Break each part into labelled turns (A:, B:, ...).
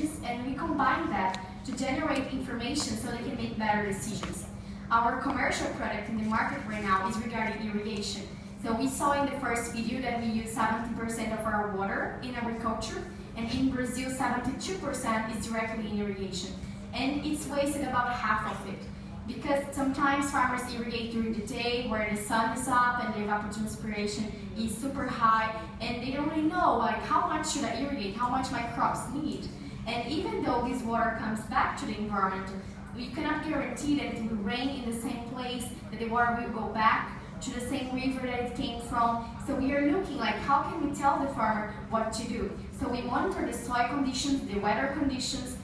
A: energies, and we combine that to generate information so they can make better decisions. Our commercial product in the market right now is regarding irrigation. So we saw in the first video that we use 70% of our water in agriculture, and in Brazil 72% is directly in irrigation. And it's wasted about half of it, because sometimes farmers irrigate during the day where the sun is up and the evapotranspiration is super high, and they don't really know like how much should I irrigate, how much my crops need. And even though this water comes back to the environment, we cannot guarantee that it will rain in the same place, that the water will go back to the same river that it came from. So we are looking like how can we tell the farmer what to do. So we monitor the soil conditions, the weather conditions,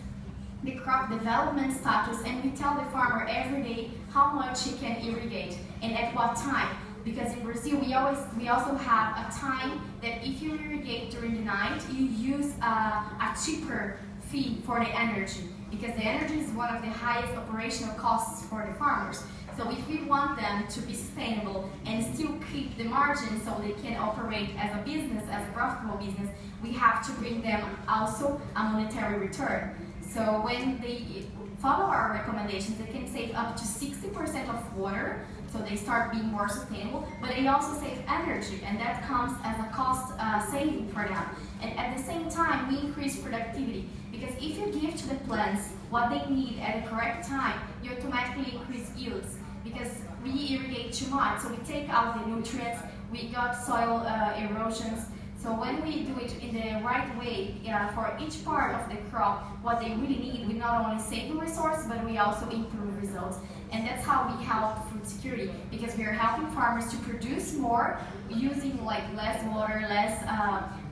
A: the crop development status, and we tell the farmer every day how much he can irrigate and at what time. Because in Brazil we also have a time that if you irrigate during the night, you use a cheaper fee for the energy, because the energy is one of the highest operational costs for the farmers. So if we want them to be sustainable and still keep the margin so they can operate as a business, as a profitable business, we have to bring them also a monetary return. So when they follow our recommendations, they can save up to 60% of water, so they start being more sustainable, but they also save energy, and that comes as a cost saving for them. And at the same time, we increase productivity, because if you give to the plants what they need at the correct time, you automatically increase yields, because we irrigate too much, so we take out the nutrients, we got soil erosions. So when we do it in the right way, for each part of the crop, what they really need, we not only save the resource, but we also improve results. And that's how we help food security, because we are helping farmers to produce more using like less water, less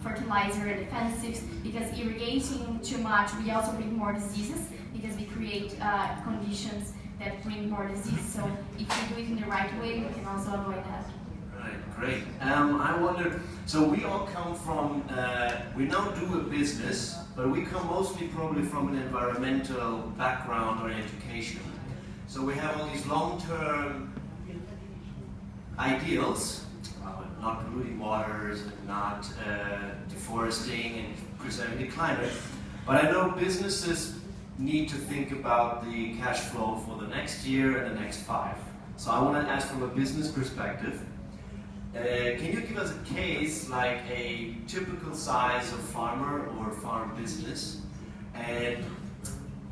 A: fertilizer and defensives, because irrigating too much, we also bring more diseases, because we create conditions that bring more disease. So if we do it in the right way, we can also avoid that.
B: Right, great. I wonder, so we all come from, we now do a business, but we come mostly probably from an environmental background or education. So we have all these long-term ideals, not polluting waters, and not deforesting and preserving the climate. But I know businesses need to think about the cash flow for the next year and the next 5. So I want to ask from a business perspective, can you give us a case, like a typical size of farmer or farm business, and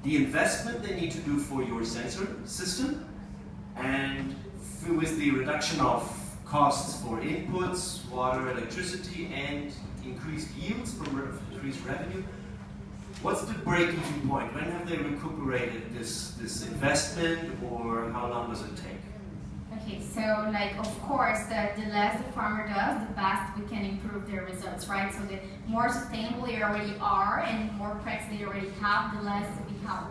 B: the investment they need to do for your sensor system, and with the reduction of costs for inputs, water, electricity, and increased yields from increased revenue? What's the break-even point? When have they recuperated this investment, or how long does it take?
A: Okay, so like of course the less the farmer does, the best we can improve their results, right? So the more sustainable they already are and more practice they already have, the less we have.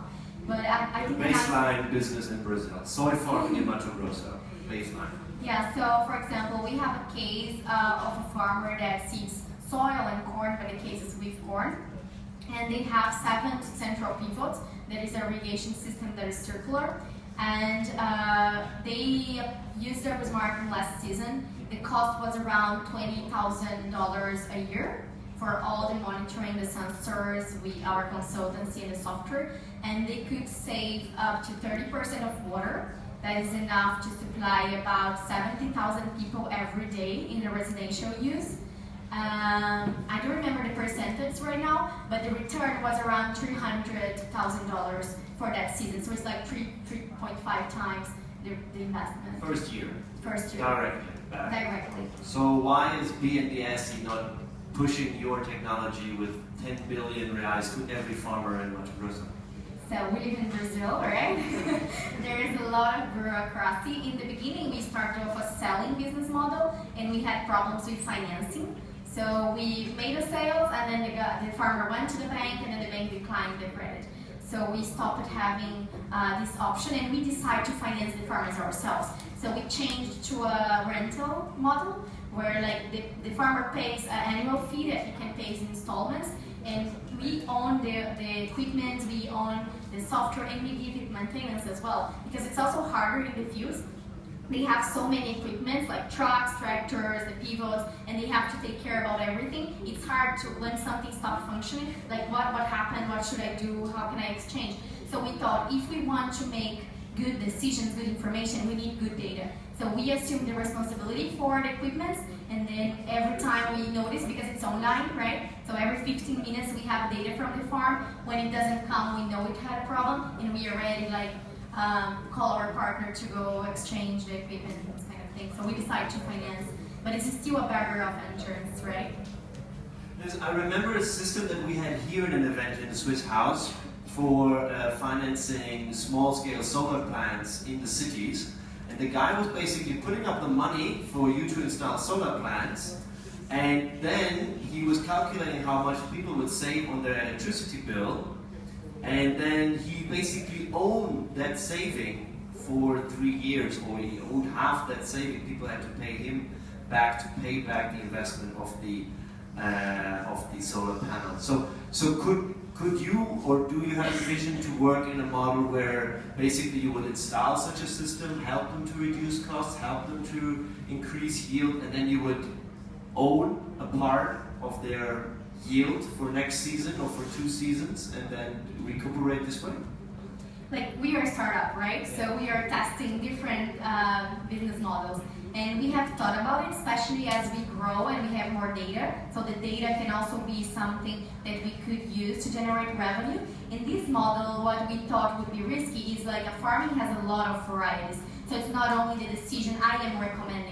A: But I think
B: baseline business in Brazil, soy farming in Mato Grosso, baseline.
A: Yeah, so for example, we have a case of a farmer that seeds soil and corn, but the case is with corn. And they have 7 central pivots, that is an irrigation system that is circular. And they used Agrosmart last season. The cost was around $20,000 a year for all the monitoring, the sensors, our consultancy and the software. And they could save up to 30% of water. That is enough to supply about 70,000 people every day in the residential use. I don't remember the percentage right now, but the return was around $300,000 for that season. So it's like 3.5 times the investment.
B: First year.
A: First year.
B: Directly back.
A: Directly.
B: So why is BNDES not pushing your technology with 10 billion reais to every farmer in Mato Grosso?
A: So we live in Brazil, right? There is a lot of bureaucracy. In the beginning, we started off a selling business model, and we had problems with financing. So we made a sales, and then the farmer went to the bank, and then the bank declined the credit. So we stopped having this option, and we decided to finance the farmers ourselves. So we changed to a rental model, where like the farmer pays an annual fee that he can pay in installments, and we own the equipment, we own the software, and we give it maintenance as well, because it's also harder in the fields. they have so many equipment like trucks, tractors, the pivots, and they have to take care about everything. It's hard to, when something stops functioning, like what happened, what should I do, how can I exchange? So we thought if we want to make good decisions, good information, we need good data. So we assume the responsibility for the equipment, and then every time we notice, because it's online, right? So every 15 minutes we have data from the farm. When it doesn't come, we know it had a problem, and we already call our partner to go exchange the equipment, this kind of thing. So we decide to finance, but it's still a barrier of entrance, right?
B: Yes, I remember a system that we had here in an event in the Swiss House for financing small-scale solar plants in the cities. And the guy was basically putting up the money for you to install solar plants, and then he was calculating how much people would save on their electricity bill, and then he basically owned that saving for 3 years, or he owned half that saving. People had to pay him back to pay back the investment of the solar panel. So could you, or do you have a vision to work in a model where basically you would install such a system, help them to reduce costs, help them to increase yield, and then you would own a part of their yield for next season or for 2 seasons, and then recuperate this way?
A: Like, we are a startup, right? So we are testing different business models. And we have thought about it, especially as we grow and we have more data. So the data can also be something that we could use to generate revenue. In this model, what we thought would be risky is like a farming has a lot of varieties. So it's not only the decision I am recommending.